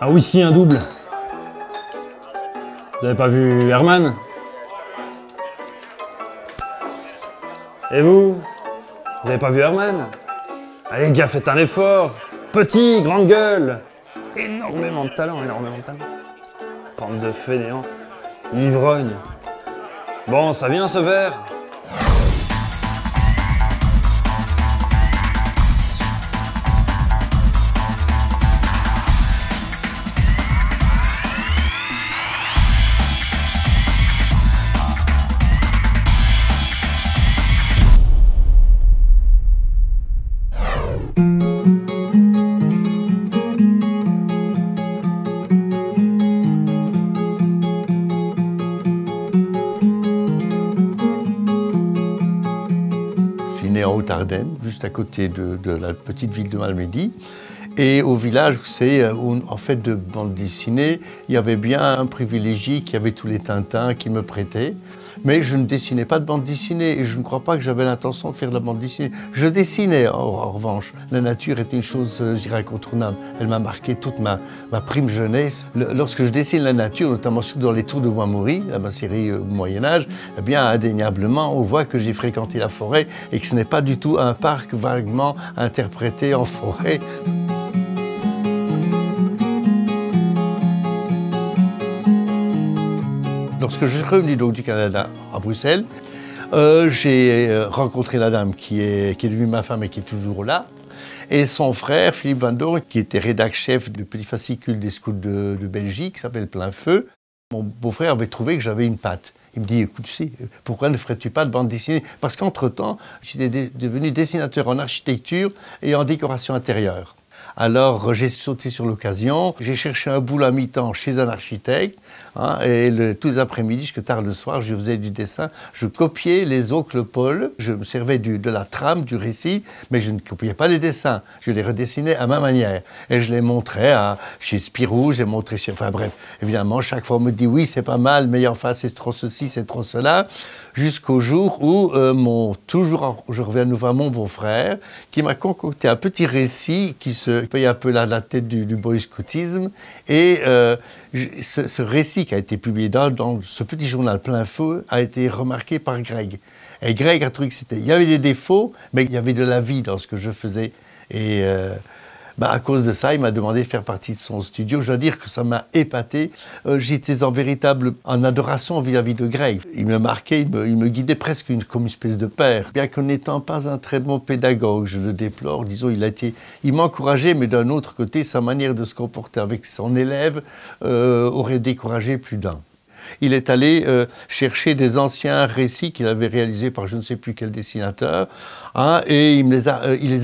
Un whisky, un double. Vous avez pas vu Herman? Et vous? Vous avez pas vu Herman? Allez gars, faites un effort. Petit, grande gueule. Énormément de talent, énormément de talent. Bande de fainéants. Ivrogne. Bon, ça vient ce verre? En Haute-Ardenne, juste à côté de la petite ville de Malmedy. Et au village, c'est en fait de bande dessinée, il y avait bien un privilégié qui avait tous les Tintins qui me prêtaient. Mais je ne dessinais pas de bande dessinée et je ne crois pas que j'avais l'intention de faire de la bande dessinée. Je dessinais en revanche. La nature est une chose, je dirais, incontournable. Elle m'a marqué toute ma prime jeunesse. Lorsque je dessine la nature, notamment dans les Tours de Bois-Maury, ma série Moyen-Âge, eh bien indéniablement on voit que j'ai fréquenté la forêt et que ce n'est pas du tout un parc vaguement interprété en forêt. Lorsque je suis revenu donc du Canada à Bruxelles, j'ai rencontré la dame qui est devenue ma femme et qui est toujours là, et son frère, Philippe Van Doorn, qui était rédac-chef du petit fascicule des scouts de Belgique, qui s'appelle Plein Feu. Mon beau-frère avait trouvé que j'avais une patte. Il me dit, écoute, tu sais, pourquoi ne ferais-tu pas de bande dessinée? Parce qu'entre-temps, j'étais devenu dessinateur en architecture et en décoration intérieure. Alors j'ai sauté sur l'occasion, j'ai cherché un boulot à mi-temps chez un architecte, et tous les après-midi, jusqu'à tard le soir, je faisais du dessin, je copiais les Oncle Paul, je me servais de la trame, du récit, mais je ne copiais pas les dessins, je les redessinais à ma manière. Et je les montrais chez Spirou, j'ai montré chez... Enfin bref, évidemment, chaque fois on me dit oui, c'est pas mal, mais enfin c'est trop ceci, c'est trop cela, jusqu'au jour où je reviens à nouveau à mon beau-frère, qui m'a concocté un petit récit qui se paye un peu la tête du boy scoutisme. Et ce récit qui a été publié dans ce petit journal Plein Feu a été remarqué par Greg. Et Greg a trouvé que il y avait des défauts, mais il y avait de la vie dans ce que je faisais. Et à cause de ça, il m'a demandé de faire partie de son studio. Je dois dire que ça m'a épaté. J'étais en adoration vis-à-vis de Greg. Il me marquait, il me guidait presque comme une espèce de père. Bien qu'en n'étant pas un très bon pédagogue, je le déplore, disons, il m'encourageait, mais d'un autre côté, sa manière de se comporter avec son élève aurait découragé plus d'un. Il est allé chercher des anciens récits qu'il avait réalisés par je ne sais plus quel dessinateur, et il les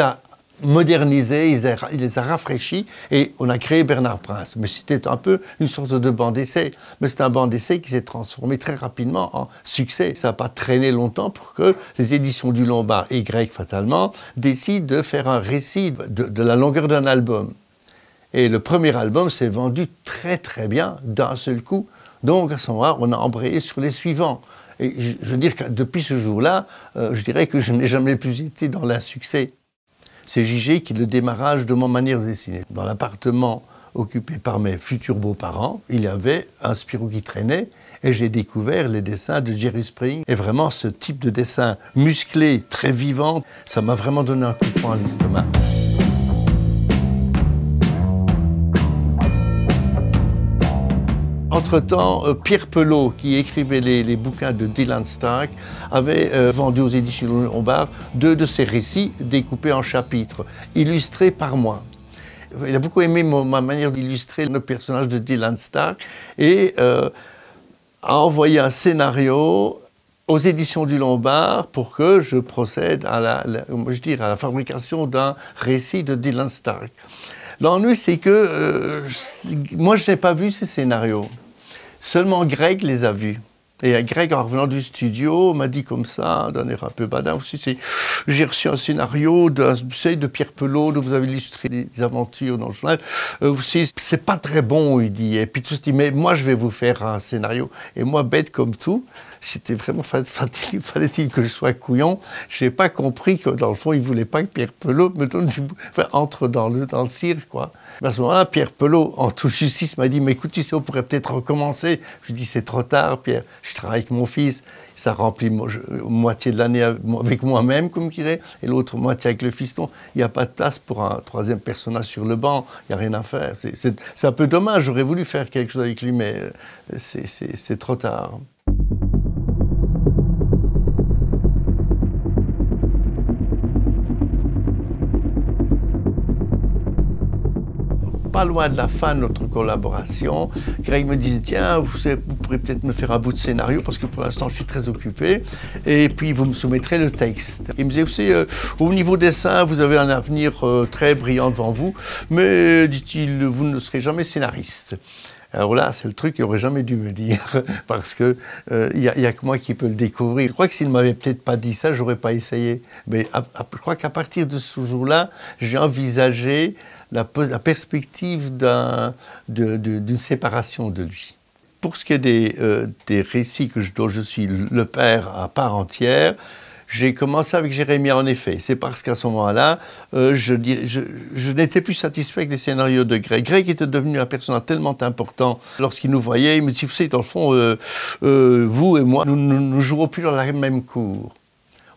a modernisés, il les a rafraîchis, et on a créé Bernard Prince. Mais c'était un peu une sorte de banc d'essai. Mais c'est un banc d'essai qui s'est transformé très rapidement en succès. Ça n'a pas traîné longtemps pour que les éditions du Lombard et Greg, fatalement, décident de faire un récit de la longueur d'un album. Et le premier album s'est vendu très très bien d'un seul coup. Donc à ce moment-là, on a embrayé sur les suivants. Et je veux dire que depuis ce jour-là, je dirais que je n'ai jamais plus été dans l'insuccès. C'est J.G. qui est le démarrage de mon manière de dessiner. Dans l'appartement occupé par mes futurs beaux-parents, il y avait un Spirou qui traînait et j'ai découvert les dessins de Jerry Spring. Et vraiment, ce type de dessin musclé, très vivant, ça m'a vraiment donné un coup de poing à l'estomac. Entre-temps, Pierre Pelot, qui écrivait les bouquins de Dylan Stark, avait vendu aux éditions Lombard 2 de ses récits découpés en chapitres, illustrés par moi. Il a beaucoup aimé ma manière d'illustrer le personnage de Dylan Stark et a envoyé un scénario aux éditions du Lombard pour que je procède à la fabrication d'un récit de Dylan Stark. L'ennui, c'est que moi, je n'ai pas vu ces scénarios. Seulement Greg les a vus. Et Greg, en revenant du studio, m'a dit comme ça, d'un air un peu badin, j'ai reçu un scénario de Pierre Pelot, dont vous avez illustré des aventures dans le journal. C'est pas très bon, il dit. Et puis tout dit, mais moi, je vais vous faire un scénario. Et moi, bête comme tout, J'étais vraiment, fallait-il que je sois couillon. Je n'ai pas compris que dans le fond, il ne voulait pas que Pierre Pelot me donne entre dans le cirque, quoi. Mais à ce moment-là, Pierre Pelot, en toute justice, m'a dit, mais écoute, tu sais, on pourrait peut-être recommencer. Je lui ai dit, c'est trop tard, Pierre. Je travaille avec mon fils. Ça remplit moitié de l'année avec moi-même, comme je dirais, et l'autre moitié avec le fiston. Il n'y a pas de place pour un troisième personnage sur le banc. Il n'y a rien à faire. C'est un peu dommage. J'aurais voulu faire quelque chose avec lui, mais c'est trop tard. Pas loin de la fin de notre collaboration, Greg me disait, tiens, vous pourrez peut-être me faire un bout de scénario, parce que pour l'instant, je suis très occupé, et puis vous me soumettrez le texte. Il me disait, vous savez, au niveau dessin, vous avez un avenir très brillant devant vous, mais, dit-il, vous ne serez jamais scénariste. Alors là, c'est le truc qu'il n'aurait jamais dû me dire, parce que y a que moi qui peux le découvrir. Je crois que s'il ne m'avait peut-être pas dit ça, je n'aurais pas essayé. Mais je crois qu'à partir de ce jour-là, j'ai envisagé la perspective d'une séparation de lui. Pour ce qui est des récits dont je suis le père à part entière, j'ai commencé avec Jérémia, en effet. C'est parce qu'à ce moment-là, je n'étais plus satisfait avec les scénarios de Greg. Greg était devenu un personnage tellement important. Lorsqu'il nous voyait, il me dit, vous savez, dans le fond, vous et moi, nous ne jouerons plus dans la même cour.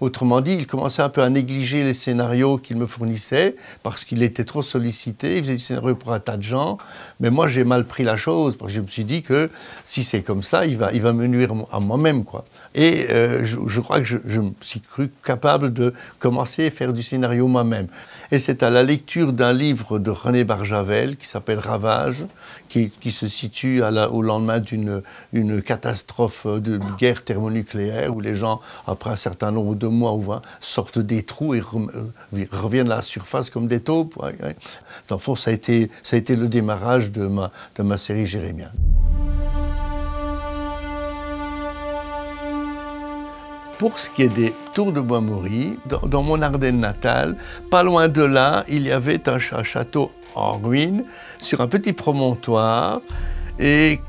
Autrement dit, il commençait un peu à négliger les scénarios qu'il me fournissait parce qu'il était trop sollicité, il faisait des scénarios pour un tas de gens. Mais moi, j'ai mal pris la chose parce que je me suis dit que si c'est comme ça, il va me nuire à moi-même, quoi. Et je crois que je me suis cru capable de commencer à faire du scénario moi-même. Et c'est à la lecture d'un livre de René Barjavel qui s'appelle Ravage, qui se situe au lendemain d'une catastrophe de guerre thermonucléaire où les gens, après un certain nombre de mois ou 20, sortent des trous et reviennent à la surface comme des taupes. Ouais, ouais. Dans le fond, ça a été le démarrage de ma série Jérémia. Pour ce qui est des Tours de Bois-Maury, dans mon Ardenne natale, pas loin de là, il y avait un château en ruine, sur un petit promontoire, et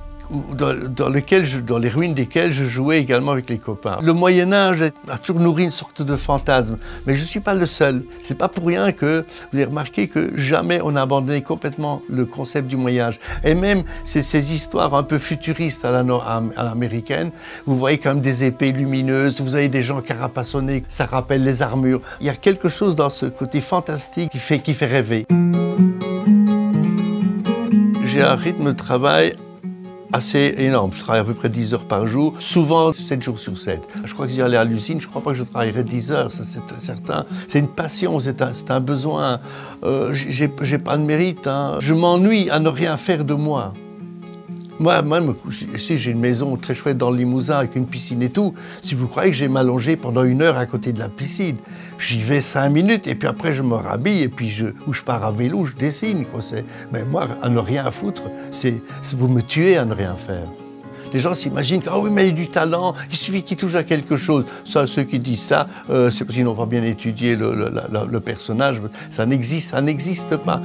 dans les ruines desquelles je jouais également avec les copains. Le Moyen-Âge a toujours nourri une sorte de fantasme, mais je ne suis pas le seul. C'est pas pour rien que vous avez remarqué que jamais on a abandonné complètement le concept du Moyen-Âge. Et même ces histoires un peu futuristes à l'américaine, vous voyez quand même des épées lumineuses, vous avez des gens carapassonnés, ça rappelle les armures. Il y a quelque chose dans ce côté fantastique qui fait rêver. J'ai un rythme de travail assez énorme. Je travaille à peu près 10 heures par jour, souvent 7 jours sur 7. Je crois que si j'allais à l'usine, je ne crois pas que je travaillerais 10 heures, ça c'est certain. C'est une passion, c'est un besoin. J'ai pas de mérite, hein. Je m'ennuie à ne rien faire de moi. Moi, si j'ai une maison très chouette dans le Limousin avec une piscine et tout, si vous croyez que j'ai m'allonger pendant 1 heure à côté de la piscine, j'y vais 5 minutes et puis après je me rhabille et puis je pars à vélo, je dessine, quoi. Mais moi, à ne rien foutre, vous me tuez à ne rien faire. Les gens s'imaginent que, ah oui, mais il a du talent, il suffit qu'il touche à quelque chose. Ça, ceux qui disent ça, c'est parce qu'ils n'ont pas bien étudié le personnage. Ça n'existe pas.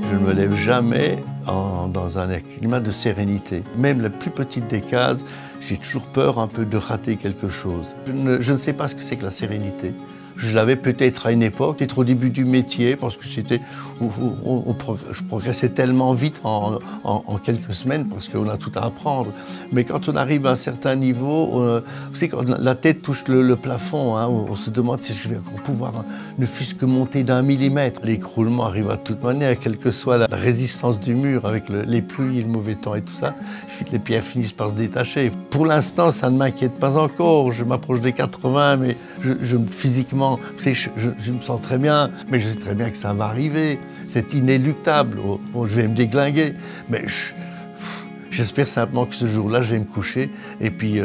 Je ne me lève jamais dans un climat de sérénité. Même la plus petite des cases, j'ai toujours peur un peu de rater quelque chose. Je ne sais pas ce que c'est que la sérénité. Je l'avais peut-être à une époque, peut-être au début du métier, parce que je progressais tellement vite en quelques semaines, parce qu'on a tout à apprendre. Mais quand on arrive à un certain niveau, vous savez, quand la tête touche le plafond, hein, on se demande si je vais encore pouvoir ne fût-ce que monter d'1 millimètre. L'écroulement arrive à toute manière, quelle que soit la résistance du mur, avec les pluies, le mauvais temps et tout ça, les pierres finissent par se détacher. Pour l'instant, ça ne m'inquiète pas encore. Je m'approche des 80, mais physiquement, vous savez, je me sens très bien, mais je sais très bien que ça va arriver. C'est inéluctable. Bon, je vais me déglinguer, mais j'espère simplement que ce jour-là, je vais me coucher et puis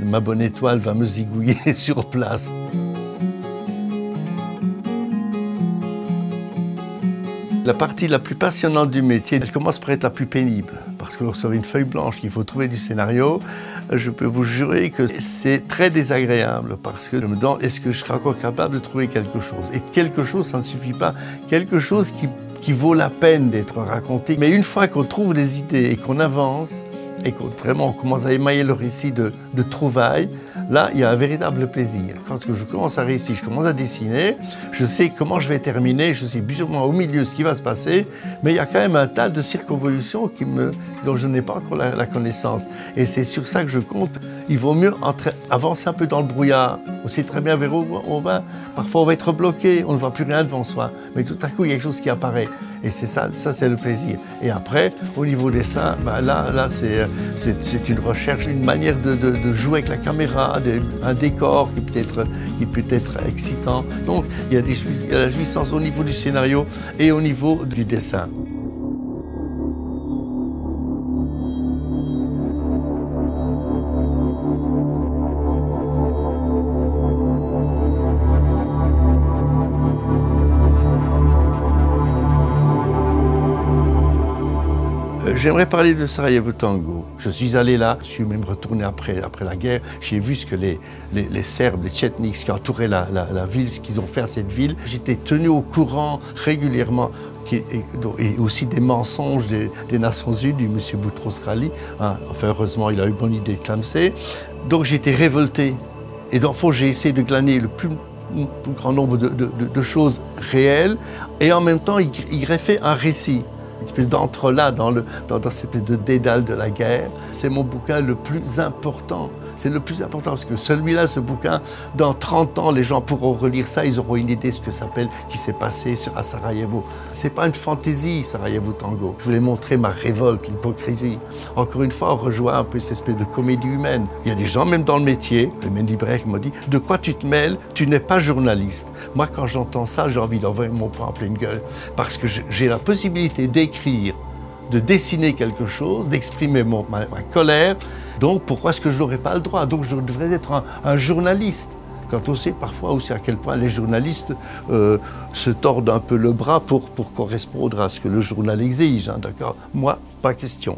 ma bonne étoile va me zigouiller sur place. La partie la plus passionnante du métier, elle commence par être la plus pénible. Parce que lorsqu'on a une feuille blanche qu'il faut trouver du scénario, je peux vous jurer que c'est très désagréable. Parce que je me demande, est-ce que je serai encore capable de trouver quelque chose? Et quelque chose, ça ne suffit pas. Quelque chose qui vaut la peine d'être raconté. Mais une fois qu'on trouve des idées et qu'on avance, et qu'on vraiment commence à émailler le récit de trouvailles, là, il y a un véritable plaisir. Quand je commence à réciter, je commence à dessiner, je sais comment je vais terminer, je sais plus ou moins au milieu ce qui va se passer, mais il y a quand même un tas de circonvolutions dont je n'ai pas encore la connaissance. Et c'est sur ça que je compte. Il vaut mieux avancer un peu dans le brouillard. On sait très bien vers où on va. Parfois, on va être bloqué, on ne voit plus rien devant soi. Mais tout à coup, il y a quelque chose qui apparaît. Et c'est ça c'est le plaisir. Et après, au niveau dessin, là c'est une recherche, une manière de jouer avec la caméra, un décor qui peut être excitant. Donc, il y a la jouissance au niveau du scénario et au niveau du dessin. J'aimerais parler de Sarajevo Tango. Je suis allé là, je suis même retourné après la guerre. J'ai vu ce que les Serbes, les Tchetniks qui entouraient la ville, ce qu'ils ont fait à cette ville. J'étais tenu au courant régulièrement et aussi des mensonges des Nations Unies, du M. Boutros-Ghali. Enfin, heureusement, il a eu bonne idée de clamser. Donc j'étais révolté. Et dans le fond, j'ai essayé de glaner le plus grand nombre de choses réelles et en même temps, y greffer un récit. Une espèce d'entrelac dans cette espèce de dédale de la guerre. C'est mon bouquin le plus important. C'est le plus important parce que celui-là, ce bouquin, dans 30 ans, les gens pourront relire ça, ils auront une idée de ce que qui s'est passé à Sarajevo. C'est pas une fantaisie, Sarajevo Tango. Je voulais montrer ma révolte, l'hypocrisie. Encore une fois, on rejoint un peu cette espèce de comédie humaine. Il y a des gens, même dans le métier, le Mendy Brecht m'a dit, de quoi tu te mêles? Tu n'es pas journaliste. Moi, quand j'entends ça, j'ai envie d'envoyer mon poing en pleine gueule. Parce que j'ai la possibilité d'écrire, de dessiner quelque chose, d'exprimer ma colère. Donc pourquoi est-ce que je n'aurais pas le droit? Donc je devrais être un journaliste. Quand on sait parfois aussi à quel point les journalistes se tordent un peu le bras pour correspondre à ce que le journal exige. Hein, d'accord? Moi, pas question.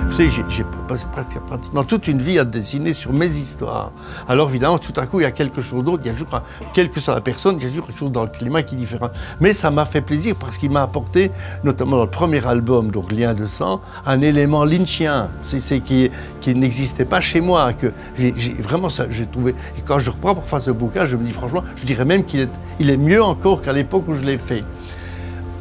Vous savez, j'ai passé pratiquement toute une vie à dessiner sur mes histoires. Alors évidemment, tout à coup, il y a quelque chose d'autre, il y a toujours, quelle que soit la personne, il y a toujours quelque chose dans le climat qui est différent. Mais ça m'a fait plaisir parce qu'il m'a apporté, notamment dans le premier album, donc Lien de sang, un élément lynchien, qui n'existait pas chez moi, que vraiment ça, j'ai trouvé. Et quand je reprends parfois ce bouquin, je me dis franchement, je dirais même qu'il est mieux encore qu'à l'époque où je l'ai fait.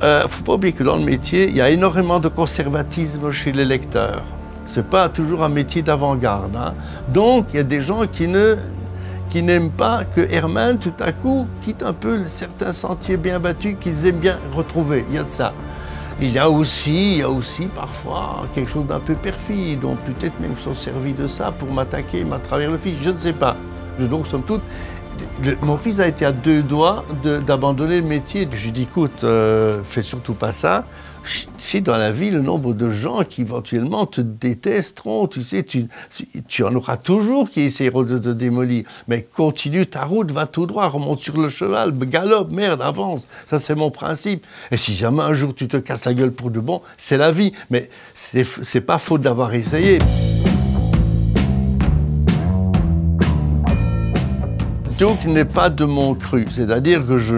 Il ne faut pas oublier que dans le métier, il y a énormément de conservatisme chez les lecteurs. Ce n'est pas toujours un métier d'avant-garde. Hein. Donc, il y a des gens qui n'aiment pas que Herman, tout à coup, quitte un peu certains sentiers bien battus qu'ils aiment bien retrouver. Il y a de ça. Il y a aussi parfois quelque chose d'un peu perfide. Donc, peut-être même qu'ils sont servis de ça pour m'attaquer, à travers le fils. Je ne sais pas. Donc, somme toute, mon fils a été à deux doigts d'abandonner le métier. Je lui ai dit, écoute, fais surtout pas ça. Si dans la vie, le nombre de gens qui éventuellement te détesteront, tu sais, tu en auras toujours qui essaieront de te démolir. Mais continue ta route, va tout droit, remonte sur le cheval, galope, merde, avance. Ça, c'est mon principe. Et si jamais un jour tu te casses la gueule pour de bon, c'est la vie. Mais c'est pas faute d'avoir essayé. Donc n'est pas de mon cru, c'est-à-dire que je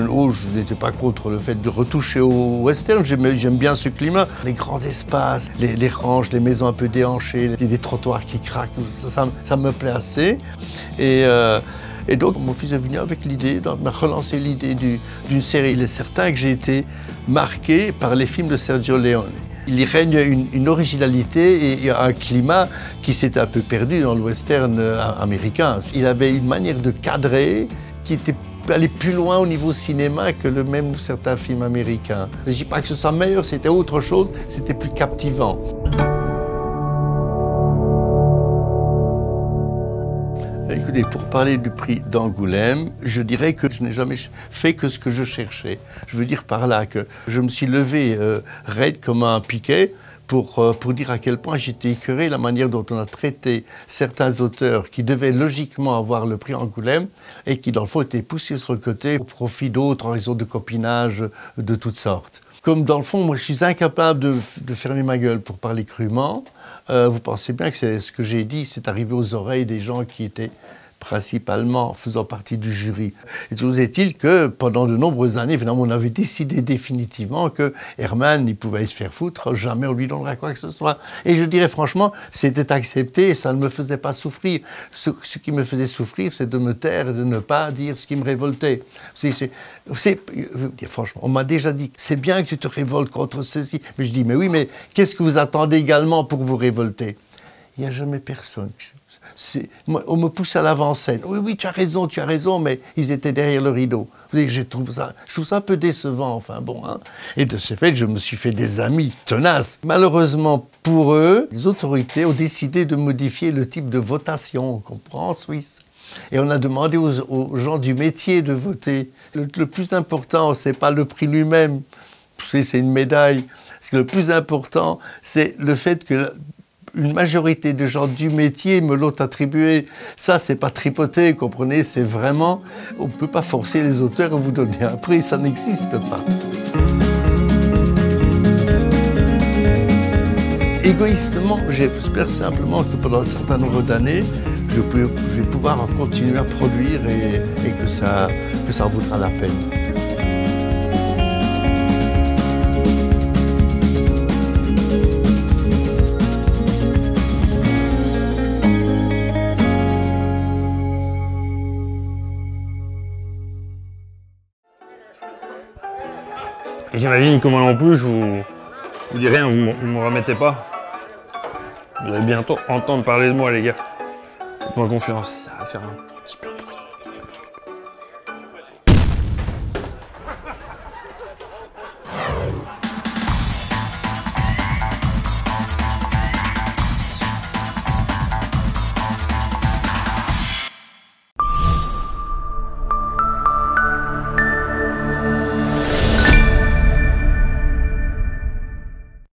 n'étais pas contre le fait de retoucher au western, j'aime bien ce climat. Les grands espaces, les ranges, les maisons un peu déhanchées, des trottoirs qui craquent, ça me plaît assez. Et donc mon fils est venu avec l'idée, m'a relancé l'idée d'une série. Il est certain que j'ai été marqué par les films de Sergio Leone. Il y règne une originalité et un climat qui s'était un peu perdu dans le western américain. Il avait une manière de cadrer qui était allé plus loin au niveau cinéma que même certains films américains. Je ne dis pas que ce soit meilleur, c'était autre chose, c'était plus captivant. Écoutez, pour parler du prix d'Angoulême, je dirais que je n'ai jamais fait que ce que je cherchais. Je veux dire par là que je me suis levé raide comme un piquet pour dire à quel point j'étais écœuré de la manière dont on a traité certains auteurs qui devaient logiquement avoir le prix Angoulême et qui, dans le fond, étaient poussés sur le côté au profit d'autres en raison de copinage de toutes sortes. comme dans le fond, moi je suis incapable de fermer ma gueule pour parler crûment, vous pensez bien que ce que j'ai dit, c'est arrivé aux oreilles des gens qui étaient principalement faisant partie du jury. Et toujours est-il que pendant de nombreuses années, finalement, on avait décidé définitivement que Herman, il pouvait se faire foutre, jamais on lui donnera quoi que ce soit. Et je dirais franchement, c'était accepté et ça ne me faisait pas souffrir. Ce qui me faisait souffrir, c'est de me taire et de ne pas dire ce qui me révoltait. Franchement, on m'a déjà dit, c'est bien que tu te révoltes contre ceci. Mais je dis, mais oui, mais qu'est-ce que vous attendez également pour vous révolter? Il n'y a jamais personne. On me pousse à l'avant-scène. Oui, oui, tu as raison, mais ils étaient derrière le rideau. Je trouve ça un peu décevant, enfin bon. Hein. Et de ce fait, je me suis fait des amis tenaces. Malheureusement pour eux, les autorités ont décidé de modifier le type de votation, on comprend, en Suisse. Et on a demandé aux gens du métier de voter. Le plus important, c'est pas le prix lui-même, c'est une médaille. Parce que le plus important, c'est le fait que une majorité de gens du métier me l'ont attribué. Ça, c'est pas tripoter, comprenez, c'est vraiment... On ne peut pas forcer les auteurs à vous donner un prix, ça n'existe pas. Égoïstement, j'espère simplement que pendant un certain nombre d'années, je vais pouvoir continuer à produire et que ça en vaudra la peine. Et j'imagine que moi non plus, je vous dis rien, vous me remettez pas. Vous allez bientôt entendre parler de moi, les gars. Faites-moi confiance, ça va faire un super